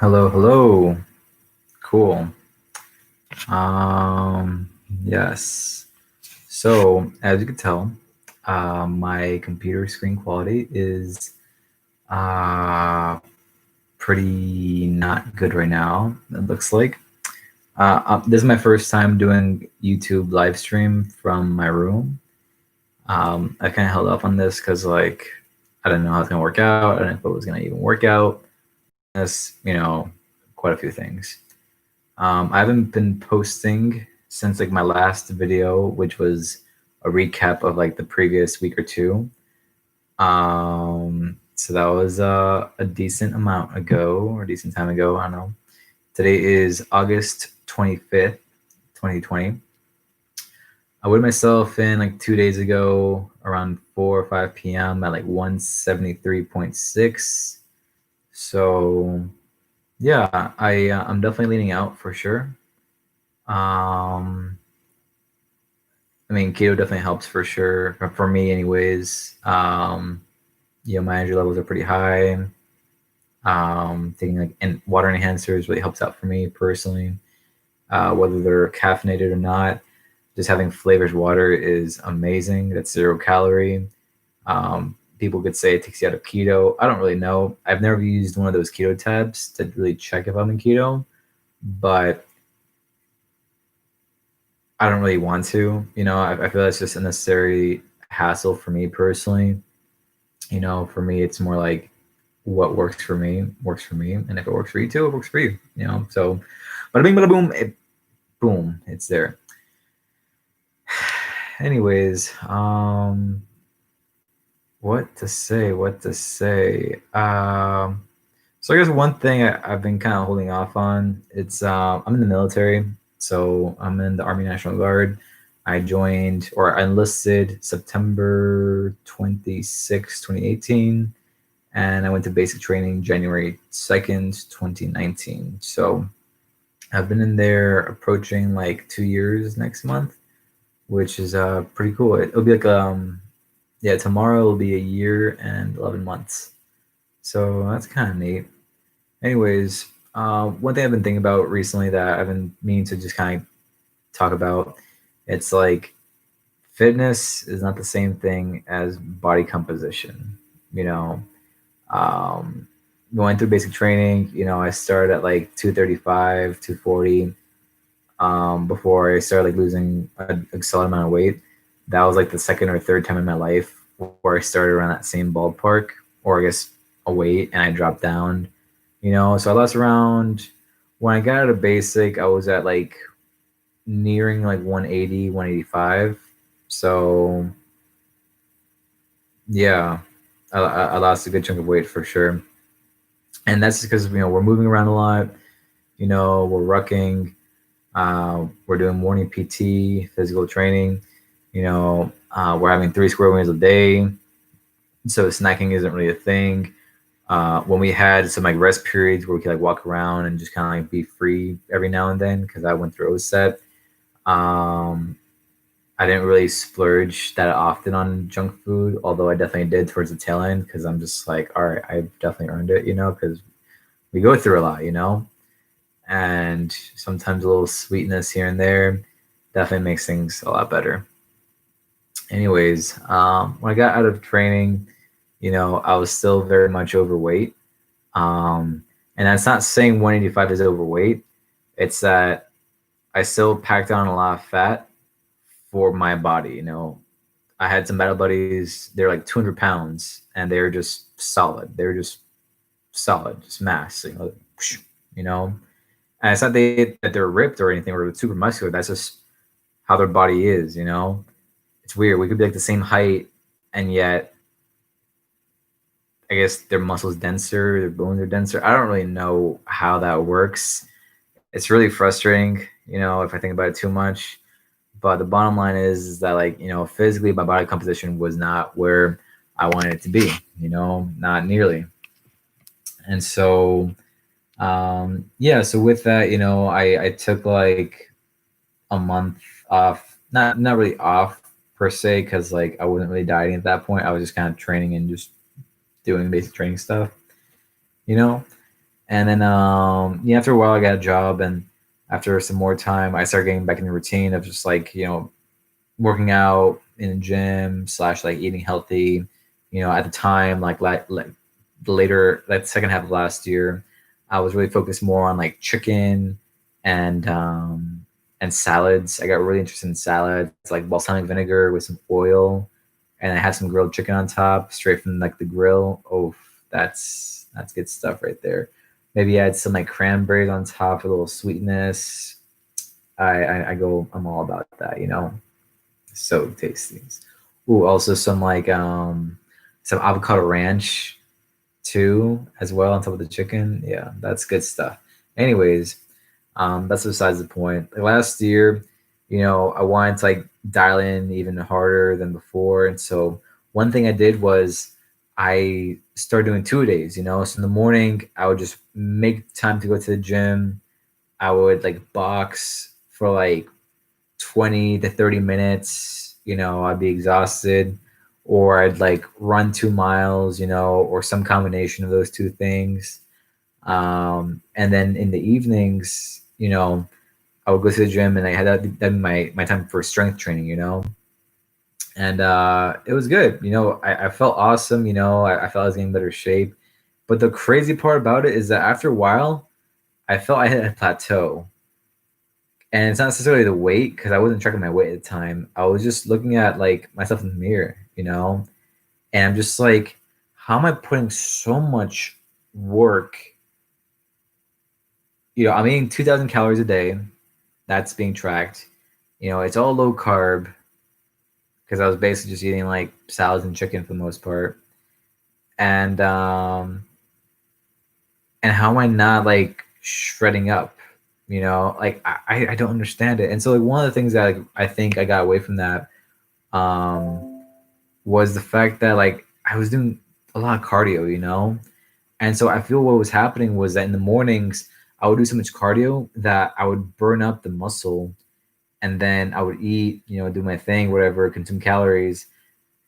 Hello, hello. Cool. Um, yes. So, as you can tell, my computer screen quality is uh, pretty not good right now, it looks like. This is my first time doing YouTube live stream from my room. I kind of held up on this because, I didn't know how it's going to work out. I didn't know if it was going to even work out. That's, quite a few things. I haven't been posting since like my last video, which was a recap of like the previous week or two. So that was a decent amount ago or a decent time ago. I don't know. Today is August 25th, 2020. I weighed myself in like 2 days ago around 4 or 5 p.m. at like 173.6. So yeah, I'm definitely leaning out for sure. Um, I mean, keto definitely helps for sure. For me, anyways. My energy levels are pretty high. Taking like water enhancers really helps out for me personally. Whether they're caffeinated or not, just having flavored water is amazing. That's 0 calorie. People could say it takes you out of keto. I don't really know. I've never used one of those keto tabs to really check if I'm in keto, but I don't really want to. I feel that's just a necessary hassle for me personally. For me, it's more like what works for me works for me, and if it works for you too, it works for you. So, bada bing, bada boom, boom, it's there. Anyways, what to say? What to say? So I guess one thing I've been kind of holding off on. I'm in the military, so I'm in the Army National Guard. I joined or I enlisted September 26, 2018, and I went to basic training January 2nd, 2019. So I've been in there approaching like 2 years next month, which is pretty cool. It'll be like yeah, tomorrow will be a year and 11 months. So that's kind of neat. Anyways, one thing I've been thinking about recently that I've been meaning to just kind of talk about, it's like fitness is not the same thing as body composition. You know, um, Going through basic training, I started at like 235, 240. Before I started like losing a solid amount of weight. That was like the second or third time in my life where I started around that same ballpark, or I guess a weight, and I dropped down. So I lost around when I got out of basic, I was at like nearing like 180, 185. So yeah, I lost a good chunk of weight for sure. And that's just because, we're moving around a lot, we're rucking, we're doing morning PT, physical training, we're having 3 square meals a day. So snacking isn't really a thing. When we had some like rest periods where we could like walk around and just kind of like be free every now and then, because I went through OSET. Um, I didn't really splurge that often on junk food, although I definitely did towards the tail end, because I'm just like, all right, I've definitely earned it, because we go through a lot, and sometimes a little sweetness here and there definitely makes things a lot better. Anyways, when I got out of training, I was still very much overweight. And that's not saying 185 is overweight. It's that I still packed on a lot of fat for my body. I had some battle buddies, they're like 200 pounds, and they're just solid. They're just solid, just mass, you know? And it's not that they're ripped or anything or super muscular. That's just how their body is. It's weird. We could be like the same height, and yet I guess their muscles denser, their bones are denser. I don't really know how that works. It's really frustrating, if I think about it too much. But the bottom line is that, like, physically, my body composition was not where I wanted it to be, not nearly. And so, yeah, so with that, I took like a month off, not really off per se, because like I wasn't really dieting at that point. I was just kind of training and just doing basic training stuff, you know. And then yeah, after a while I got a job, and after some more time I started getting back in the routine of just like, working out in the gym slash like eating healthy. At the time, like the later, like the second half of last year, I was really focused more on like chicken and salads. I got really interested in salads, like balsamic vinegar with some oil, and I had some grilled chicken on top, straight from like the grill. Oh, that's good stuff right there. Maybe add some like cranberries on top for a little sweetness. I'm all about that. So tasty. Ooh, also some like some avocado ranch too, as well on top of the chicken. Yeah, that's good stuff. Anyways, that's besides the point. Like last year, I wanted to like dial in even harder than before, and so one thing I did was I started doing 2 days. So in the morning I would just make time to go to the gym. I would like box for like 20 to 30 minutes. I'd be exhausted, or I'd like run 2 miles, or some combination of those two things. And then in the evenings, I would go to the gym, and I had that my time for strength training. And it was good. I felt awesome. I felt I was getting better shape. But the crazy part about it is that after a while, I felt I hit a plateau. And it's not necessarily the weight, because I wasn't tracking my weight at the time. I was just looking at like myself in the mirror. And I'm just like, how am I putting so much work? I'm eating 2,000 calories a day. That's being tracked. It's all low carb, because I was basically just eating like salads and chicken for the most part. And how am I not like shredding up? Like I don't understand it. And so like one of the things that like, I think I got away from that um was the fact that like I was doing a lot of cardio. And so I feel what was happening was that in the mornings I would do so much cardio that I would burn up the muscle, and then I would eat, do my thing, whatever, consume calories.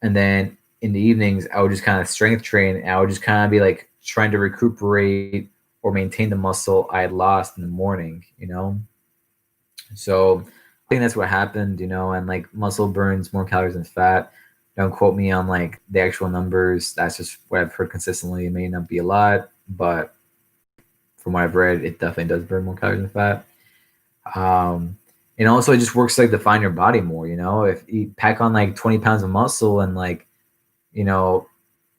And then in the evenings, I would just kind of strength train, and I would just kind of be like trying to recuperate or maintain the muscle I had lost in the morning. So I think that's what happened, and like muscle burns more calories than fat. Don't quote me on like the actual numbers. That's just what I've heard consistently. It may not be a lot, but from what I've read, it definitely does burn more calories than fat. Um, and also, it just works to like define your body more. If you pack on like 20 pounds of muscle, and like, you know,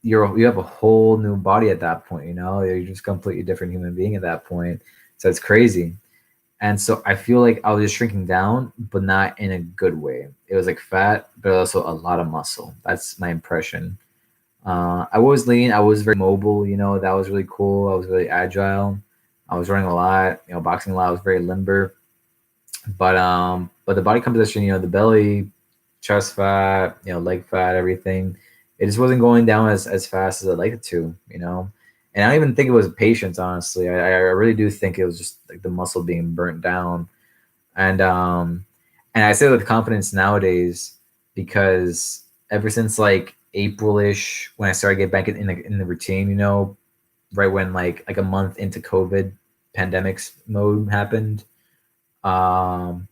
you have a whole new body at that point. You're just a completely different human being at that point. So it's crazy. And so I feel like I was just shrinking down, but not in a good way. It was like fat, but also a lot of muscle. That's my impression. I was lean. I was very mobile. That was really cool. I was really agile. I was running a lot. Boxing a lot. I was very limber. But the body composition, the belly, chest fat, leg fat, everything, it just wasn't going down as fast as I'd like it to. And I don't even think it was patience, honestly. I really do think it was just like the muscle being burnt down. And I say that with confidence nowadays, because ever since like April-ish, when I started getting back in the routine, right when like a month into COVID pandemics mode happened, um,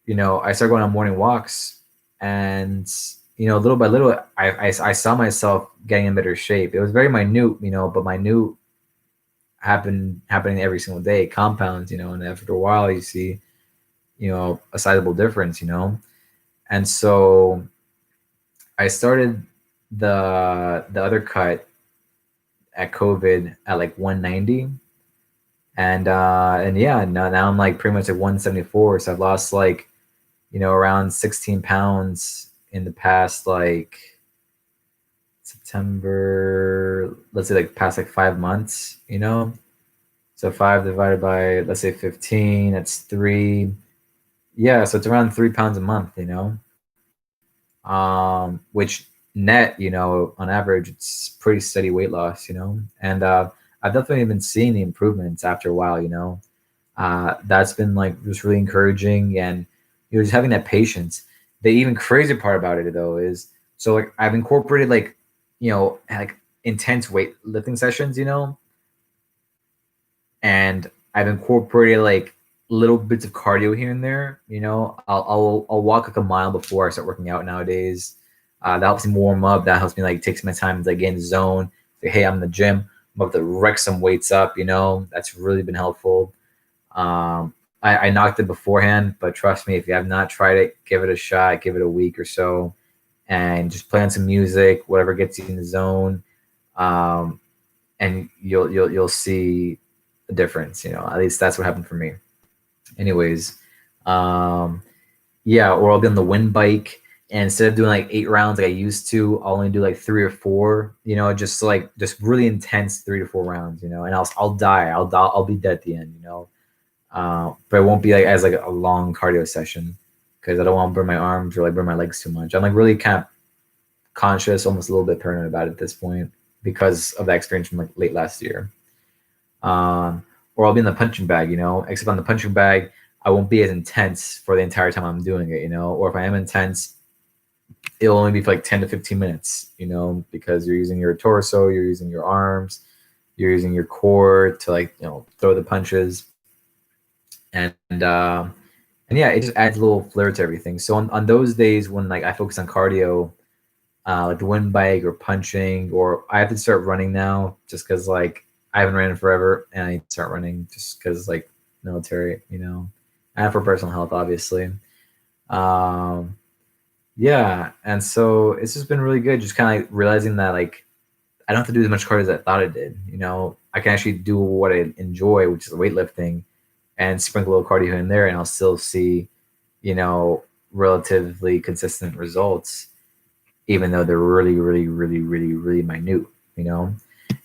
I started going on morning walks, and little by little, I saw myself getting in better shape. It was very minute, but minute happening every single day, compounds, and after a while, you see, a sizable difference. And so I started the other cut at COVID at like 190. And yeah, now I'm like pretty much at 174. So I've lost like, around 16 pounds in the past, like September, let's say like past like 5 months. So 5 divided by, let's say 15, that's 3. Yeah, so it's around 3 pounds a month. Which net, on average, it's pretty steady weight loss. And I've definitely been seeing the improvements after a while. That's been like just really encouraging, and just having that patience. The even crazier part about it though is, so like I've incorporated like, like intense weight lifting sessions, and I've incorporated like little bits of cardio here and there. You know, I'll walk like a mile before I start working out nowadays. That helps me warm up. That helps me like takes my time to like get in the zone. Say, hey, I'm in the gym. I'm about to wreck some weights up. You know, that's really been helpful. I knocked it beforehand, but trust me, if you have not tried it, give it a shot. Give it a week or so, and just play on some music, whatever gets you in the zone, um, and you'll see a difference. You know, at least that's what happened for me. Anyways, um, yeah, or I'll be on the wind bike, and instead of doing like 8 rounds like I used to, I'll only do like 3 or 4. You know, just really intense 3 to 4 rounds. You know, and I'll die. I'll be dead at the end. You know, but it won't be like as like a long cardio session because I don't want to burn my arms or like burn my legs too much. I'm like really kind of conscious, almost a little bit paranoid about it at this point because of that experience from like late last year. Or I'll be in the punching bag, you know, except on the punching bag, I won't be as intense for the entire time I'm doing it, you know, or if I am intense, it'll only be for like 10 to 15 minutes, you know, because you're using your torso, you're using your arms, you're using your core to like, you know, throw the punches. And and yeah, it just adds a little flair to everything. So on those days when like I focus on cardio, like the wind bike or punching, or I have to start running now just because like I haven't ran in forever and I need to start running just because like military, you know, and for personal health, obviously. Um, yeah, and so it's just been really good, just kind of like realizing that like I don't have to do as much cardio as I thought I did. You know, I can actually do what I enjoy, which is weightlifting, and sprinkle a little cardio here and there, and I'll still see, you know, relatively consistent results even though they're really, really, really, really, really minute, you know.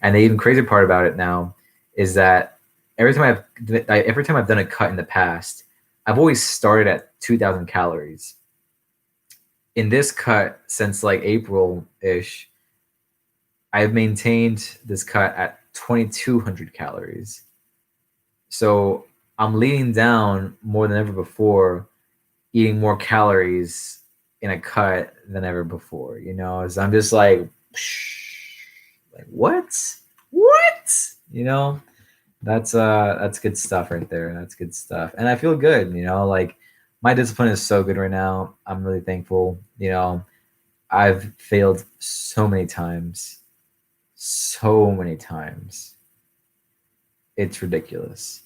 And the even crazier part about it now is that every time I've done a cut in the past, I've always started at 2,000 calories. In this cut, since like April ish, I've maintained this cut at 2,200 calories. So I'm leaning down more than ever before, eating more calories in a cut than ever before. You know, so I'm just like, like what? You know, that's good stuff right there. That's good stuff, and I feel good. You know, like my discipline is so good right now. I'm really thankful. You know, I've failed so many times. It's ridiculous,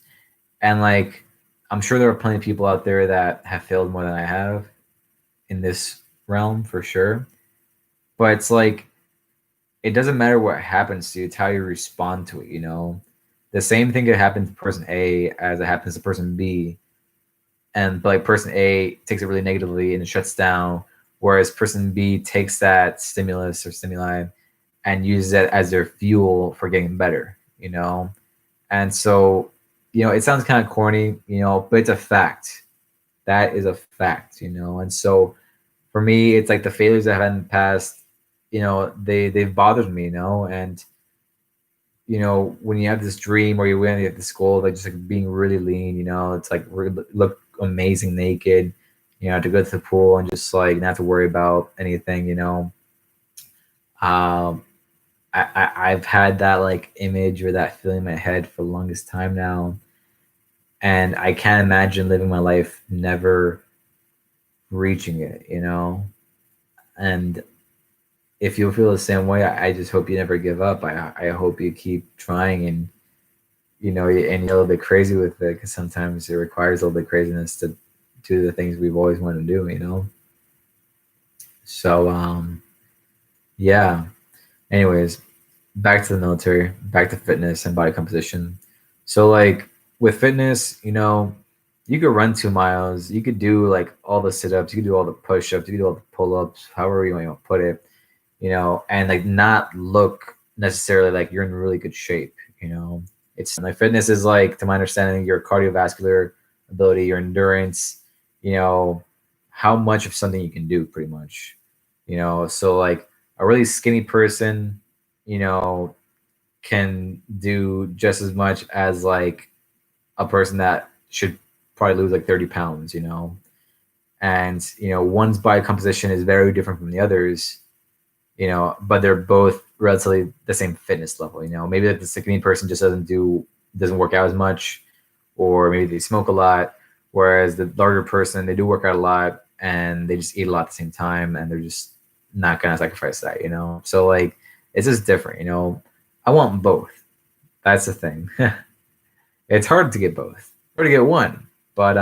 and like I'm sure there are plenty of people out there that have failed more than I have in this realm for sure. But it's like it doesn't matter what happens to you, it's how you respond to it, you know. The same thing could happen to person A as it happens to person B. And but like person A takes it really negatively and it shuts down, whereas person B takes that stimulus or stimuli and uses it as their fuel for getting better, you know. And so, you know, it sounds kind of corny, you know, but it's a fact. That is a fact, you know. And so for me, it's like the failures I've had in the past, you know, they've bothered me, you know. And you know, when you have this dream or you win at this goal, like just like being really lean, you know, it's like look amazing naked, you know, to go to the pool and just like not have to worry about anything, you know. Um, I've had that like image or that feeling in my head for the longest time now, and I can't imagine living my life never reaching it, you know. And if you feel the same way, I just hope you never give up. I hope you keep trying and you know, and you're a little bit crazy with it because sometimes it requires a little bit craziness to do the things we've always wanted to do, you know. So yeah. Anyways, back to the military, back to fitness and body composition. So like with fitness, you know, you could run 2 miles, you could do like all the sit-ups, you could do all the push-ups, you could do all the pull-ups, however you want to put it, you know, and like not look necessarily like you're in really good shape, you know. It's like fitness is like, to my understanding, your cardiovascular ability, your endurance, you know, how much of something you can do pretty much, you know. So like a really skinny person, you know, can do just as much as like a person that should probably lose like 30 pounds, you know. And, you know, one's body composition is very different from the others, you know, but they're both relatively the same fitness level, you know. Maybe like the skinny person just doesn't do doesn't work out as much, or maybe they smoke a lot. Whereas the larger person, they do work out a lot and they just eat a lot at the same time, and they're just not gonna sacrifice that, you know. So like it's just different, you know. I want both. That's the thing. It's hard to get both or to get one, but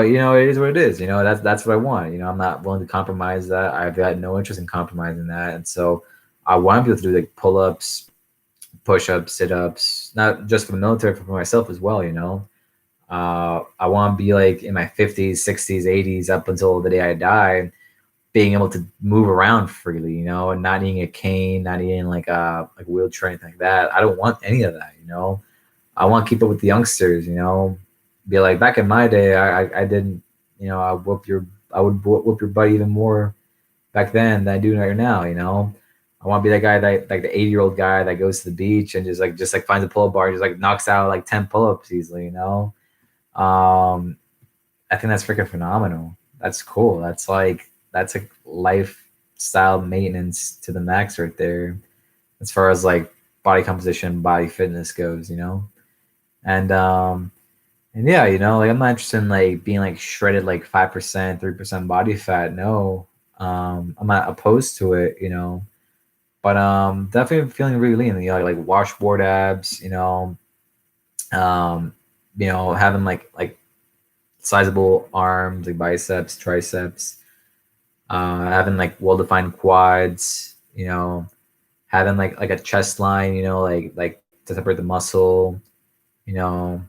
you know, it is what it is. You know, that's what I want. You know, I'm not willing to compromise that. I've got no interest in compromising that, and so I want people to do like pull ups, push ups, sit ups, not just for the military, but for myself as well. You know, I want to be like in my 50s, 60s, 80s, up until the day I die, being able to move around freely. You know, and not needing a cane, not needing like a wheelchair or anything like that. I don't want any of that. You know, I want to keep up with the youngsters. You know, be like back in my day, I didn't. You know, I would whoop your butt even more back then than I do right now. You know, I want to be that guy that like the 80-year-old guy that goes to the beach and just like finds a pull-up bar, and just like knocks out like 10 pull-ups easily. You know, um, I think that's freaking phenomenal. That's cool. That's like lifestyle maintenance to the max right there, as far as like body composition, body fitness goes. You know, and yeah, you know, like I'm not interested in like being like shredded like 5%, 3% body fat. No, I'm not opposed to it. You know, but definitely feeling really lean. You know, like washboard abs. Um, having like sizable arms, like biceps, triceps, having like well defined quads, having like a chest line, like to separate the muscle, you know,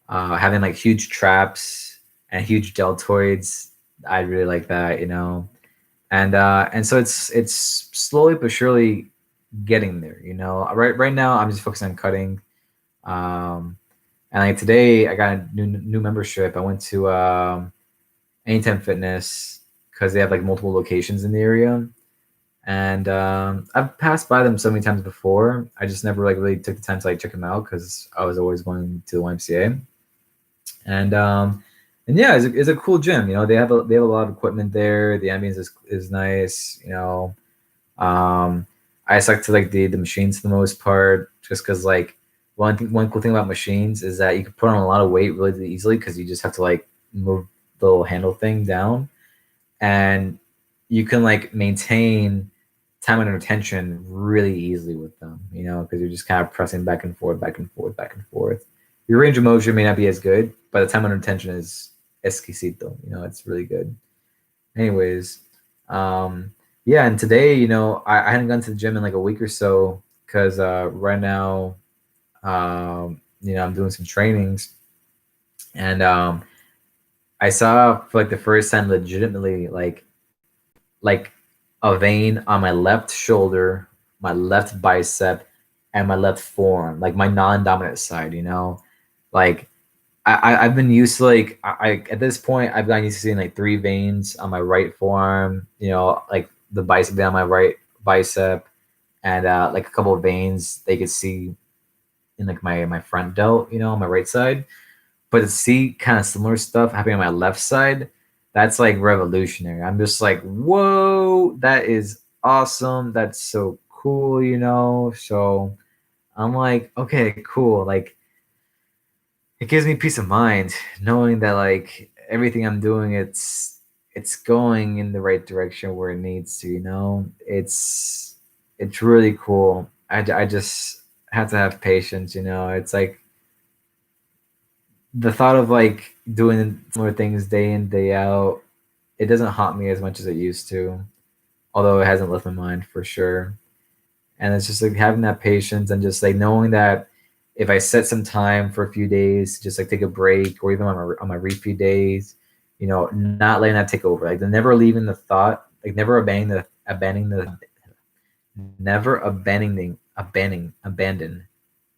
having like huge traps and huge deltoids. I really like that, and so it's slowly but surely getting there. Right now I'm just focusing on cutting. Um, and like today I got a new membership. I went to Anytime Fitness because they have like multiple locations in the area, and I've passed by them so many times before. I just never like really took the time to like check them out because I was always going to the YMCA. And yeah, it's a cool gym. They have a lot of equipment there. The ambience is nice. Um, I stuck to like the machines for the most part, just because like one cool thing about machines is that you can put on a lot of weight really easily because you just have to like move the little handle thing down, and you can like maintain time under tension really easily with them. Because you're just kind of pressing back and forth, back and forth, back and forth. Your range of motion may not be as good, but the time under tension is exquisito. It's really good. Anyways, yeah, and today, I hadn't gone to the gym in like a week or so because right now, I'm doing some trainings, and I saw for like the first time legitimately like a vein on my left shoulder, my left bicep, and my left forearm, like my non-dominant side. Like I've been used to I at this point I've gotten used to seeing like three veins on my right forearm, like the bicep down my right bicep, and like a couple of veins they could see in like my front delt, on my right side. But to see kind of similar stuff happening on my left side, that's like revolutionary. I'm just like, whoa, that is awesome. That's so cool. So I'm like, okay, cool. Like it gives me peace of mind knowing that like everything I'm doing, it's going in the right direction where it needs to. It's really cool. I just have to have patience. It's like the thought of like doing similar things day in day out, it doesn't haunt me as much as it used to, although it hasn't left my mind for sure. And it's just like having that patience and just like knowing that if I set some time for a few days, just like take a break, or even on my repeat days, not letting that take over, like the never leaving the thought, like never abandon.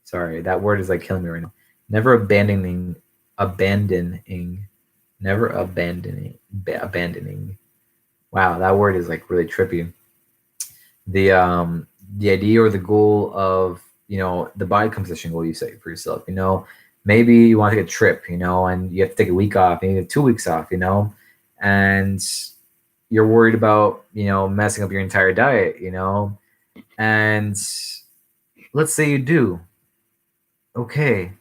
Sorry, that word is like killing me right now. Never abandoning, never abandoning. Wow, that word is like really trippy. The idea or the goal of the body composition goal you set for yourself. Maybe you want to take a trip, and you have to take a week off, maybe 2 weeks off, and you're worried about messing up your entire diet, and let's say you do, okay,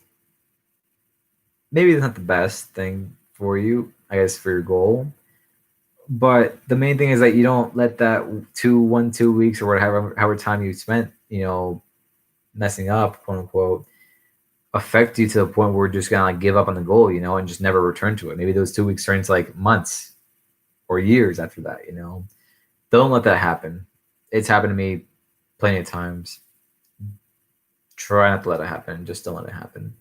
maybe it's not the best thing for you, I guess, for your goal. But the main thing is that you don't let that 2 weeks or whatever however time you spent, messing up, quote unquote, affect you to the point where you're just gonna like give up on the goal, and just never return to it. Maybe those 2 weeks turn into like months or years after that. Don't let that happen. It's happened to me plenty of times. Try not to let it happen. Just don't let it happen.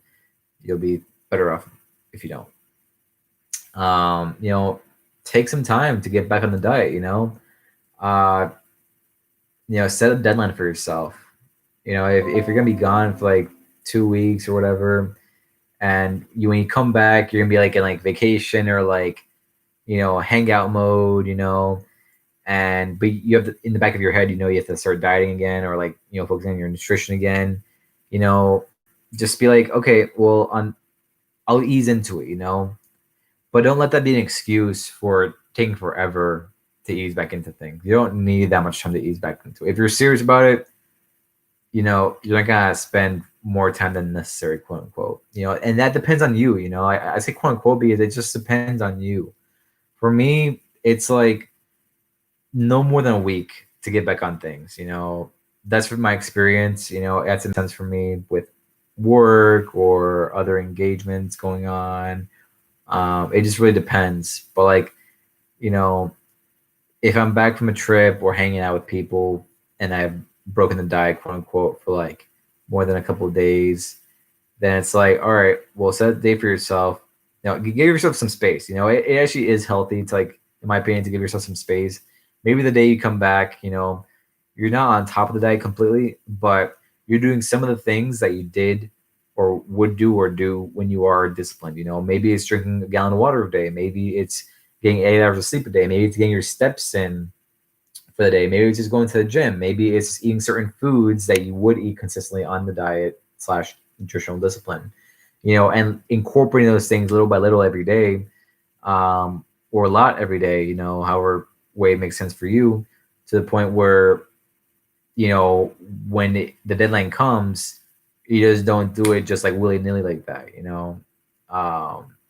You'll be better off if you don't. Take some time to get back on the diet. Uh, set a deadline for yourself. If you're gonna be gone for like 2 weeks or whatever, and when you come back, you're gonna be like in like vacation or like hangout mode. But you have in the back of your head, you have to start dieting again or like focusing on your nutrition again. Just be like, okay, well, I'll ease into it. But don't let that be an excuse for taking forever to ease back into things. You don't need that much time to ease back into it. If you're serious about it, you're not gonna spend more time than necessary, quote unquote. And that depends on you. I say quote unquote because it just depends on you. For me, it's like no more than a week to get back on things. That's from my experience. That's intense for me with work or other engagements going on. It just really depends. But like, you know, if I'm back from a trip or hanging out with people and I've broken the diet, quote unquote, for like more than a couple of days, then it's like, all right, well, set a day for yourself. Give yourself some space. It actually is healthy to like, in my opinion, to give yourself some space. Maybe the day you come back, you're not on top of the diet completely, but you're doing some of the things that you did or would do or do when you are disciplined. Maybe it's drinking a gallon of water a day. Maybe it's getting 8 hours of sleep a day. Maybe it's getting your steps in for the day. Maybe it's just going to the gym. Maybe it's eating certain foods that you would eat consistently on the diet / nutritional discipline. And incorporating those things little by little every day, or a lot every day. However way it makes sense for you, to the point where when the deadline comes, you just don't do it just like willy-nilly like that.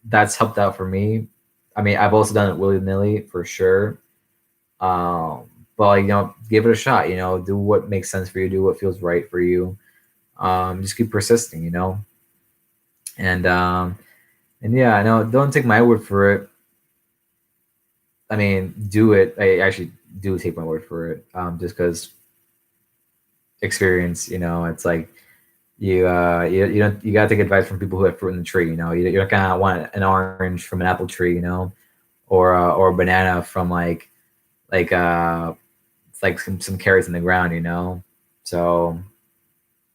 That's helped out for me. I mean, I've also done it willy-nilly for sure. But like, give it a shot. Do what makes sense for you, do what feels right for you. Just keep persisting. And yeah, I know, don't take my word for it. I mean, do it. I actually do take my word for it. Just because experience, it's like you gotta take advice from people who have fruit in the tree. You're not gonna want an orange from an apple tree, or a banana from like it's like some carrots in the ground. So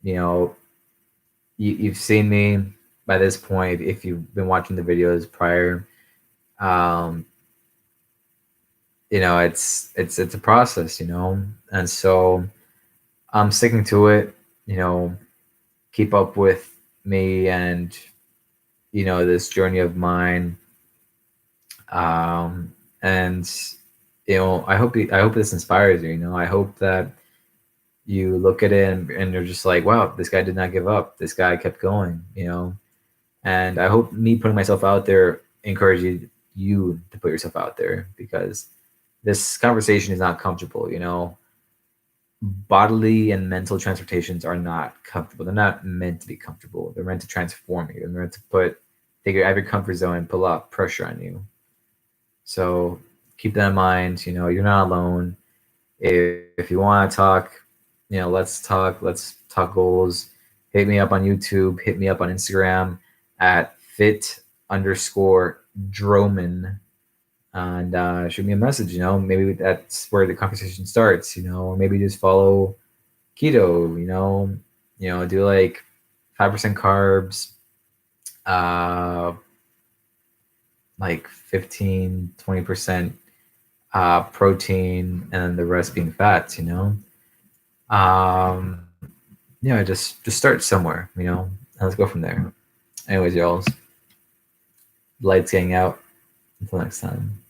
you've seen me by this point if you've been watching the videos prior. It's a process, and so I'm sticking to it. Keep up with me and this journey of mine. And I hope this inspires you. I hope that you look at it and you're just like, wow, this guy did not give up. This guy kept going. And I hope me putting myself out there encourages you to put yourself out there, because this conversation is not comfortable. Bodily and mental transportations are not comfortable. They're not meant to be comfortable. They're meant to transform you. They're meant to take you out of your comfort zone and put a lot of pressure on you. So keep that in mind. You're not alone. If you want to talk, let's talk. Let's talk goals. Hit me up on YouTube. Hit me up on Instagram at fit_Droman. And shoot me a message. Maybe that's where the conversation starts. Or maybe just follow keto. Do like 5% carbs, like 15-20% protein, and then the rest being fats. Just start somewhere. And let's go from there. Anyways, y'all, lights getting out. Until next time.